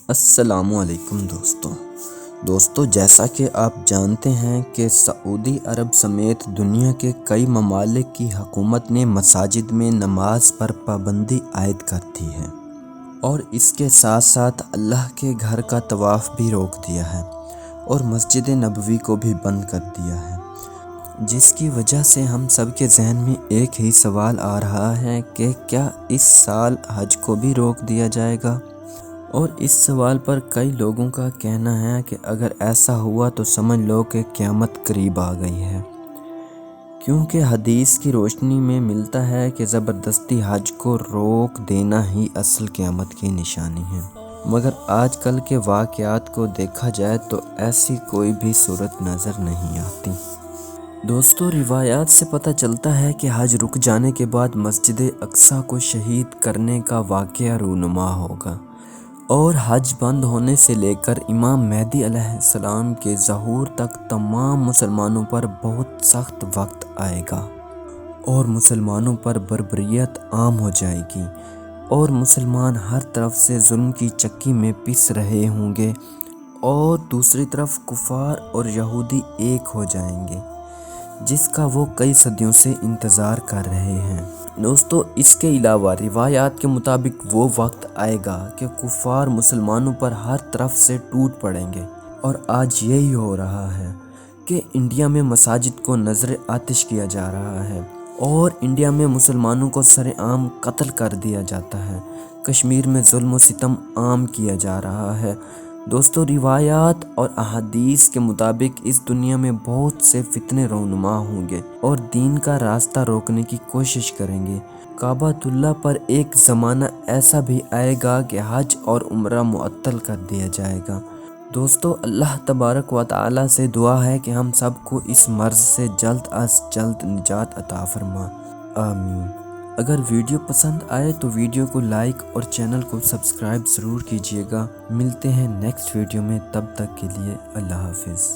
السلام علیکم دوستو جیسا کہ آپ جانتے ہیں کہ سعودی عرب سمیت دنیا کے کئی ممالک کی حکومت نے مساجد میں نماز پر پابندی عائد کر دی ہے اور اس کے ساتھ ساتھ اللہ کے گھر کا طواف بھی روک دیا ہے اور مسجد نبوی کو بھی بند کر دیا ہے، جس کی وجہ سے ہم سب کے ذہن میں ایک ہی سوال آ رہا ہے کہ کیا اس سال حج کو بھی روک دیا جائے گا؟ اور اس سوال پر کئی لوگوں کا کہنا ہے کہ اگر ایسا ہوا تو سمجھ لو کہ قیامت قریب آ گئی ہے، کیونکہ حدیث کی روشنی میں ملتا ہے کہ زبردستی حج کو روک دینا ہی اصل قیامت کی نشانی ہے۔ مگر آج کل کے واقعات کو دیکھا جائے تو ایسی کوئی بھی صورت نظر نہیں آتی۔ دوستو، روایات سے پتہ چلتا ہے کہ حج رک جانے کے بعد مسجد اقصی کو شہید کرنے کا واقعہ رونما ہوگا اور حج بند ہونے سے لے کر امام مہدی علیہ السلام کے ظہور تک تمام مسلمانوں پر بہت سخت وقت آئے گا اور مسلمانوں پر بربریت عام ہو جائے گی اور مسلمان ہر طرف سے ظلم کی چکی میں پس رہے ہوں گے اور دوسری طرف کفار اور یہودی ایک ہو جائیں گے، جس کا وہ کئی صدیوں سے انتظار کر رہے ہیں۔ دوستو، اس کے علاوہ روایات کے مطابق وہ وقت آئے گا کہ کفار مسلمانوں پر ہر طرف سے ٹوٹ پڑیں گے، اور آج یہی ہو رہا ہے کہ انڈیا میں مساجد کو نذر آتش کیا جا رہا ہے اور انڈیا میں مسلمانوں کو سر عام قتل کر دیا جاتا ہے، کشمیر میں ظلم و ستم عام کیا جا رہا ہے۔ دوستو، روایات اور احادیث کے مطابق اس دنیا میں بہت سے فتنے رونما ہوں گے اور دین کا راستہ روکنے کی کوشش کریں گے۔ کعبۃ اللہ پر ایک زمانہ ایسا بھی آئے گا کہ حج اور عمرہ معطل کر دیا جائے گا۔ دوستو، اللہ تبارک و تعالی سے دعا ہے کہ ہم سب کو اس مرض سے جلد از جلد نجات عطا فرما، آمین۔ اگر ویڈیو پسند آئے تو ویڈیو کو لائک اور چینل کو سبسکرائب ضرور کیجیے گا۔ ملتے ہیں نیکسٹ ویڈیو میں، تب تک کے لیے اللہ حافظ۔